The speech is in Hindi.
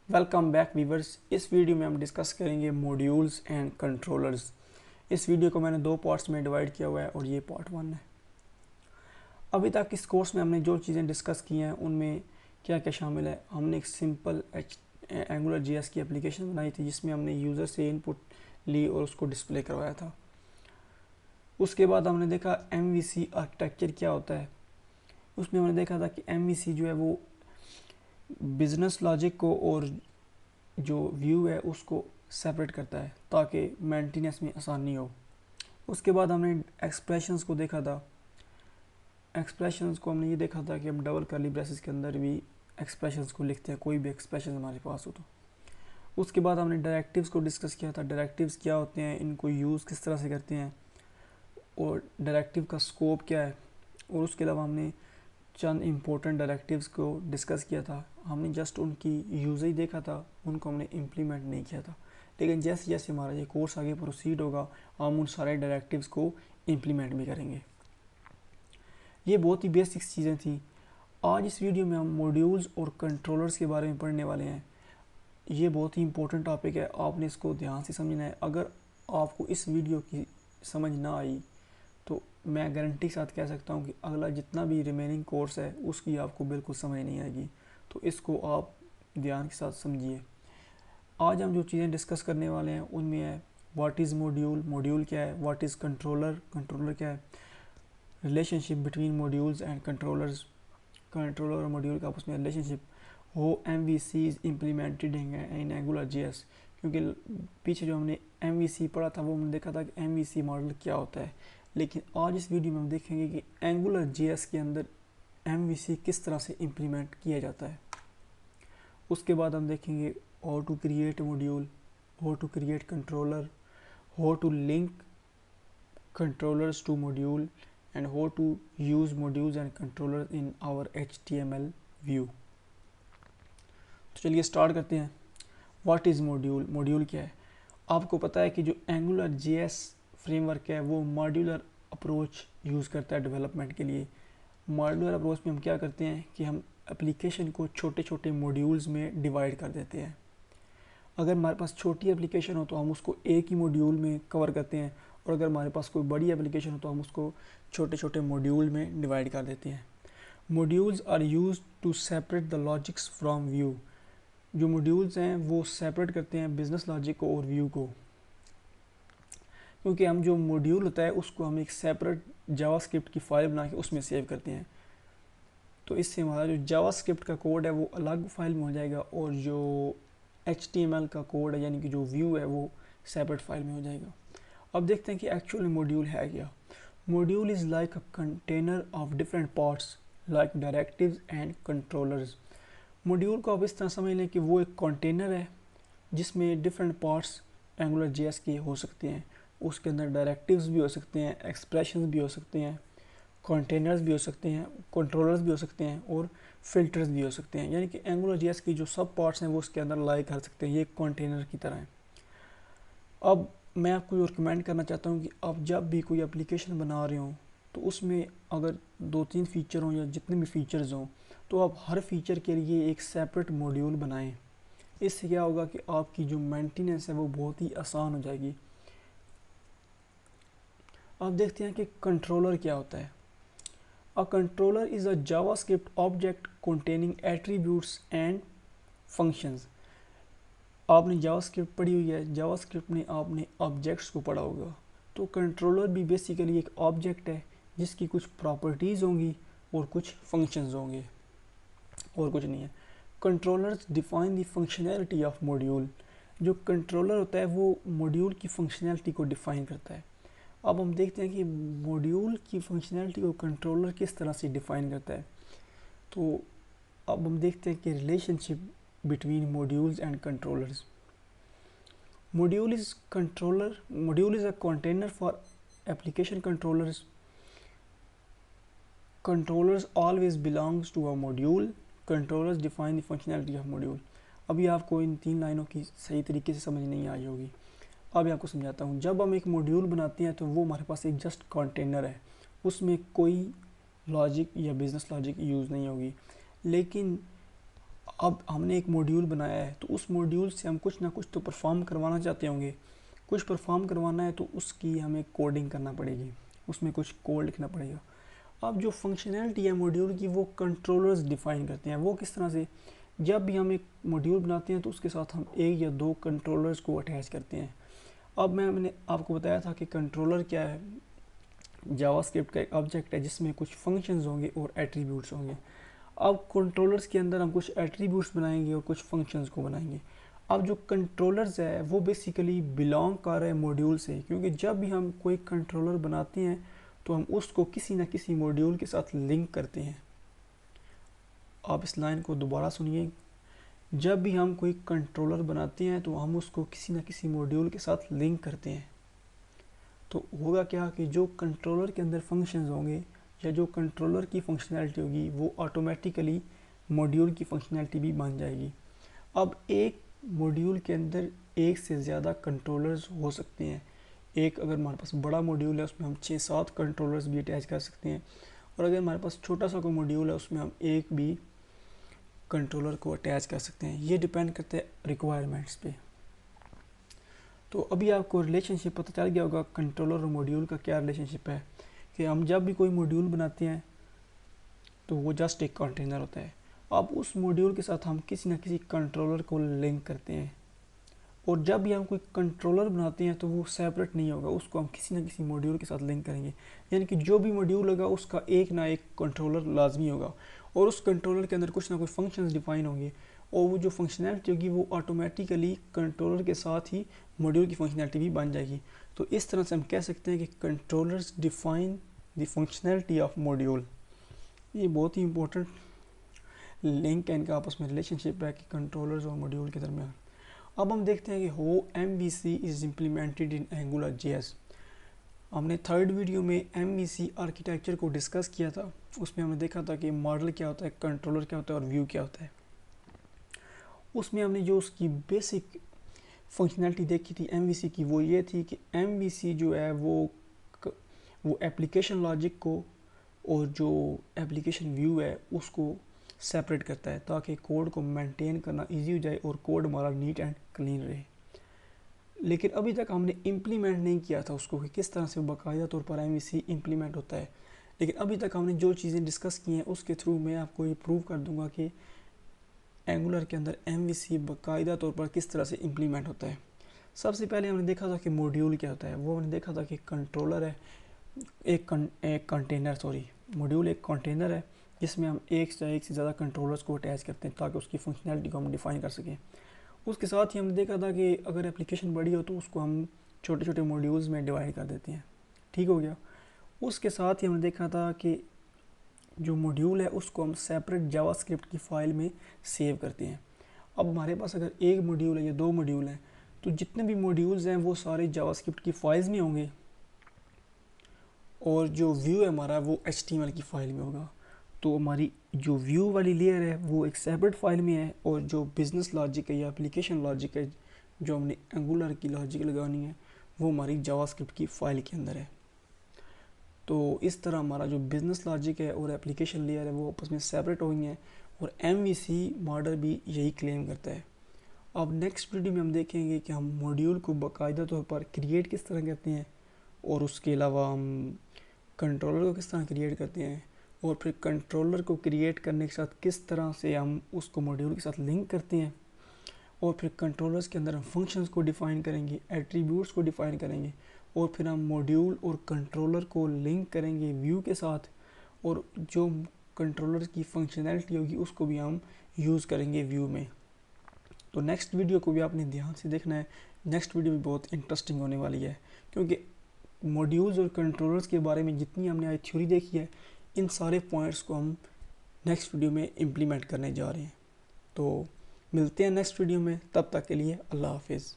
Welcome back viewers. इस वीडियो में हम डिस्कस करेंगे मॉड्यूल्स एंड कंट्रोलर्स। इस वीडियो को मैंने दो पार्ट्स में डिवाइड किया हुआ है और ये पार्ट 1 है। अभी तक इस कोर्स में हमने जो चीज़ें डिस्कस की हैं उनमें क्या क्या शामिल है। हमने एक सिंपल एंगुलर JS की एप्लीकेशन बनाई थी जिसमें हमने यूज़र से इनपुट ली और उसको डिस्प्ले करवाया था। उसके बाद हमने देखा MVC आर्किटेक्चर क्या होता है। उसमें हमने देखा था कि MVC जो है वो बिजनेस लॉजिक को और जो व्यू है उसको सेपरेट करता है ताकि मेंटेनेंस में आसानी हो। उसके बाद हमने एक्सप्रेशंस को देखा था। एक्सप्रेशंस को हमने ये देखा था कि हम डबल कर्ली ब्रेसेस के अंदर भी एक्सप्रेशंस को लिखते हैं, कोई भी एक्सप्रेशन हमारे पास हो तो। उसके बाद हमने डायरेक्टिव्स को डिस्कस किया था। डायरेक्टिव्स क्या होते हैं, इनको यूज़ किस तरह से करते हैं और डायरेक्टिव का स्कोप क्या है। और उसके अलावा हमने चंद इम्पोर्टेंट डायरेक्टिव्स को डिस्कस किया था। हमने जस्ट उनकी यूज़ ही देखा था, उनको हमने इम्प्लीमेंट नहीं किया था। लेकिन जैसे जैसे हमारा ये कोर्स आगे प्रोसीड होगा हम उन सारे डायरेक्टिव्स को इम्प्लीमेंट भी करेंगे। ये बहुत ही बेसिक चीज़ें थी। आज इस वीडियो में हम मॉड्यूल्स और कंट्रोलर्स के बारे में पढ़ने वाले हैं। ये बहुत ही इंपॉर्टेंट टॉपिक है, आपने इसको ध्यान से समझना है। अगर आपको इस वीडियो की समझ ना आई तो मैं गारंटी के साथ कह सकता हूँ कि अगला जितना भी रिमेनिंग कोर्स है उसकी आपको बिल्कुल समझ नहीं आएगी। तो इसको आप ध्यान के साथ समझिए। आज हम जो चीज़ें डिस्कस करने वाले हैं उनमें है व्हाट इज़ मॉड्यूल, मॉड्यूल क्या है, व्हाट इज़ कंट्रोलर, कंट्रोलर क्या है, relationship between modules and controllers, controller और मॉड्यूल का आपस में रिलेशनशिप, हो MVC is implemented in angular JS। क्योंकि पीछे जो हमने MVC पढ़ा था वो हमने देखा था कि MVC मॉडल क्या होता है। लेकिन आज इस वीडियो में हम देखेंगे कि एंगुलर JS के अंदर MVC किस तरह से इम्प्लीमेंट किया जाता है। उसके बाद हम देखेंगे how to create module, how to create controller, how to link controllers to module and how to use modules and controller in our HTML view. तो चलिए स्टार्ट करते हैं। व्हाट इज़ मॉड्यूल, मॉड्यूल क्या है। आपको पता है कि जो एंगुलर JS फ्रेमवर्क है वो मॉड्यूलर अप्रोच यूज़ करता है डेवलपमेंट के लिए। मॉड्यूलर अप्रोच में हम क्या करते हैं कि हम एप्लीकेशन को छोटे छोटे मॉड्यूल्स में डिवाइड कर देते हैं। अगर हमारे पास छोटी एप्लीकेशन हो तो हम उसको एक ही मॉड्यूल में कवर करते हैं, और अगर हमारे पास कोई बड़ी एप्लीकेशन हो तो हम उसको छोटे छोटे मॉड्यूल में डिवाइड कर देते हैं। Modules are use to separate the logics from view. जो मॉड्यूल्स हैं वो सेपरेट करते हैं बिजनेस लॉजिक को और व्यू को। क्योंकि हम जो मॉड्यूल होता है उसको हम एक सेपरेट जावास्क्रिप्ट की फाइल बना के उसमें सेव करते हैं, तो इससे हमारा जो जावास्क्रिप्ट का कोड है वो अलग फाइल में हो जाएगा और जो HTML का कोड है यानी कि जो व्यू है वो सेपरेट फाइल में हो जाएगा। अब देखते हैं कि एक्चुअली मॉड्यूल है क्या। Module is like a container of different parts like directives and controllers. Module को आप इस तरह समझ लें कि वो एक कंटेनर है जिसमें डिफरेंट पार्ट्स एंगुलर JS के हो सकते हैं। उसके अंदर डायरेक्टिव्स भी हो सकते हैं, एक्सप्रेशंस भी हो सकते हैं, कंटेनर्स भी हो सकते हैं, कंट्रोलर्स भी हो सकते हैं और फिल्टर्स भी हो सकते हैं। यानी कि एंगुलर JS की जो सब पार्ट्स हैं वो उसके अंदर लाई कर सकते हैं, ये कंटेनर की तरह है। अब मैं आपको ये रिकमेंड करना चाहता हूँ कि आप जब भी कोई एप्लीकेशन बना रहे हो तो उसमें अगर 2-3 फीचर हों या जितने भी फीचर्स हों तो आप हर फीचर के लिए एक सेपरेट मॉड्यूल बनाएं। इससे क्या होगा कि आपकी जो मेंटेनेंस है वो बहुत ही आसान हो जाएगी। अब देखते हैं कि कंट्रोलर क्या होता है। A controller is a JavaScript object containing attributes and functions। आपने JavaScript पढ़ी हुई है, JavaScript में आपने ऑब्जेक्ट्स को पढ़ा होगा। तो कंट्रोलर भी बेसिकली एक ऑब्जेक्ट है जिसकी कुछ प्रॉपर्टीज़ होंगी और कुछ फंक्शंस होंगे और कुछ नहीं है। Controllers define the functionality of module. जो कंट्रोलर होता है वो मॉड्यूल की फंक्शनैलिटी को डिफाइन करता है। अब हम देखते हैं कि मॉड्यूल की फंक्शनैलिटी को कंट्रोलर किस तरह से डिफाइन करता है। तो अब हम देखते हैं कि relationship between modules and controllers. Module is a container for application controllers. Controllers always belongs to a module. Controllers define the functionality of module. अभी आपको इन 3 लाइनों की सही तरीके से समझ नहीं आई होगी। अब आपको समझाता हूँ। जब हम एक मॉड्यूल बनाते हैं तो वो हमारे पास एक जस्ट कंटेनर है, उसमें कोई लॉजिक या बिजनेस लॉजिक यूज़ नहीं होगी। लेकिन अब हमने एक मॉड्यूल बनाया है तो उस मॉड्यूल से हम कुछ ना कुछ तो परफॉर्म करवाना चाहते होंगे। कुछ परफॉर्म करवाना है तो उसकी हमें कोडिंग करना पड़ेगी, उसमें कुछ कोड लिखना पड़ेगा। अब जो फंक्शनैलिटी है मॉड्यूल की वो कंट्रोलर्स डिफाइन करते हैं। वो किस तरह से, जब भी हम एक मॉड्यूल बनाते हैं तो उसके साथ हम एक या दो कंट्रोलर्स को अटैच करते हैं। अब मैंने आपको बताया था कि कंट्रोलर क्या है, जावास्क्रिप्ट का एक ऑब्जेक्ट है जिसमें कुछ फंक्शंस होंगे और एट्रीब्यूट्स होंगे। अब कंट्रोलर्स के अंदर हम कुछ एट्रीब्यूट्स बनाएंगे और कुछ फंक्शंस को बनाएंगे। अब जो कंट्रोलर्स है वो बेसिकली बिलोंग कर रहे हैं मॉड्यूल से, क्योंकि जब भी हम कोई कंट्रोलर बनाते हैं तो हम उसको किसी न किसी मॉड्यूल के साथ लिंक करते हैं। आप इस लाइन को दोबारा सुनिए, जब भी हम कोई कंट्रोलर बनाते हैं तो हम उसको किसी न किसी मॉड्यूल के साथ लिंक करते हैं। तो होगा क्या कि जो कंट्रोलर के अंदर फंक्शंस होंगे या जो कंट्रोलर की फंक्शनैलिटी होगी वो ऑटोमेटिकली मॉड्यूल की फंक्शनैलिटी भी बन जाएगी। अब एक मॉड्यूल के अंदर एक से ज़्यादा कंट्रोलर्स हो सकते हैं। एक अगर हमारे पास बड़ा मॉड्यूल है उसमें हम 6-7 कंट्रोलर्स भी अटैच कर सकते हैं, और अगर हमारे पास छोटा सा कोई मॉड्यूल है उसमें हम एक भी कंट्रोलर को अटैच कर सकते हैं। ये डिपेंड करता है रिक्वायरमेंट्स पे। तो अभी आपको रिलेशनशिप पता चल गया होगा कंट्रोलर और मॉड्यूल का क्या रिलेशनशिप है, कि हम जब भी कोई मॉड्यूल बनाते हैं तो वो जस्ट एक कंटेनर होता है। अब उस मॉड्यूल के साथ हम किसी न किसी कंट्रोलर को लिंक करते हैं, और जब भी हम कोई कंट्रोलर बनाते हैं तो वो सेपरेट नहीं होगा, उसको हम किसी न किसी मॉड्यूल के साथ लिंक करेंगे। यानी कि जो भी मॉड्यूल होगा उसका एक ना एक कंट्रोलर लाजमी होगा, और उस कंट्रोलर के अंदर कुछ ना कुछ फंक्शंस डिफाइन होंगे, और वो जो फंक्शनैलिटी होगी वो ऑटोमेटिकली कंट्रोलर के साथ ही मॉड्यूल की फंक्शनैलिटी भी बन जाएगी। तो इस तरह से हम कह सकते हैं कि controllers define the functionality of module. ये बहुत ही इंपॉर्टेंट लिंक है, इनका आपस में रिलेशनशिप है कि कंट्रोलर्स और मॉड्यूल के दरमियान। अब हम देखते हैं कि how MVC is implemented in AngularJS। हमने थर्ड वीडियो में MVC आर्किटेक्चर को डिस्कस किया था। उसमें हमने देखा था कि मॉडल क्या होता है, कंट्रोलर क्या होता है और व्यू क्या होता है। उसमें हमने जो उसकी बेसिक फंक्शनैलिटी देखी थी MVC की, वो ये थी कि MVC जो है वो एप्लीकेशन लॉजिक को और जो एप्लीकेशन व्यू है उसको सेपरेट करता है, ताकि कोड को मेंटेन करना इजी हो जाए और कोड हमारा नीट एंड क्लीन रहे। लेकिन अभी तक हमने इम्प्लीमेंट नहीं किया था उसको कि किस तरह से बाकायदा तौर पर MVC इम्प्लीमेंट होता है। लेकिन अभी तक हमने जो चीज़ें डिस्कस की हैं उसके थ्रू मैं आपको ये प्रूव कर दूंगा कि एंगुलर के अंदर MVC बाकायदा तौर पर किस तरह से इम्प्लीमेंट होता है। सबसे पहले हमने देखा था कि मॉड्यूल क्या होता है। वो हमने देखा था कि कंट्रोलर है मॉड्यूल एक कंटेनर है जिसमें हम एक से ज़्यादा कंट्रोलर्स को अटैच करते हैं ताकि उसकी फंक्शनैलिटी को हम डिफाइन कर सकें। उसके साथ ही हमने देखा था कि अगर एप्लीकेशन बड़ी हो तो उसको हम छोटे छोटे मॉड्यूल्स में डिवाइड कर देते हैं। ठीक हो गया। उसके साथ ही हमने देखा था कि जो मॉड्यूल है उसको हम सेपरेट जावास्क्रिप्ट की फ़ाइल में सेव करते हैं। अब हमारे पास अगर एक मॉड्यूल है या दो मॉड्यूल हैं तो जितने भी मॉड्यूल्स हैं वो सारे जावास्क्रिप्ट की फाइल्स में होंगे, और जो व्यू है हमारा वो HTML की फ़ाइल में होगा। तो हमारी जो व्यू वाली लेयर है वो एक सेपरेट फाइल में है, और जो बिज़नेस लॉजिक है या एप्लीकेशन लॉजिक है जो हमने एंगुलर की लॉजिक लगानी है वो हमारी जावास्क्रिप्ट की फ़ाइल के अंदर है। तो इस तरह हमारा जो बिज़नेस लॉजिक है और एप्लीकेशन लेयर है वो आपस में सेपरेट हो गई हैं, और MVC मॉडल भी यही क्लेम करता है। अब नेक्स्ट वीडियो में हम देखेंगे कि हम मॉड्यूल को बाकायदा तौर पर क्रिएट किस तरह करते हैं, और उसके अलावा हम कंट्रोलर को किस तरह क्रिएट करते हैं, और फिर कंट्रोलर को क्रिएट करने के साथ किस तरह से हम उसको मॉड्यूल के साथ लिंक करते हैं, और फिर कंट्रोलर्स के अंदर हम फंक्शंस को डिफ़ाइन करेंगे, एट्रीब्यूट्स को डिफ़ाइन करेंगे, और फिर हम मॉड्यूल और कंट्रोलर को लिंक करेंगे व्यू के साथ, और जो कंट्रोलर की फंक्शनैलिटी होगी उसको भी हम यूज़ करेंगे व्यू में। तो नेक्स्ट वीडियो को भी आपने ध्यान से देखना है। नेक्स्ट वीडियो भी बहुत इंटरेस्टिंग होने वाली है, क्योंकि मॉड्यूल्स और कंट्रोलर्स के बारे में जितनी हमने आज थ्योरी देखी है इन सारे पॉइंट्स को हम नेक्स्ट वीडियो में इम्प्लीमेंट करने जा रहे हैं। तो मिलते हैं नेक्स्ट वीडियो में, तब तक के लिए अल्लाह हाफिज़।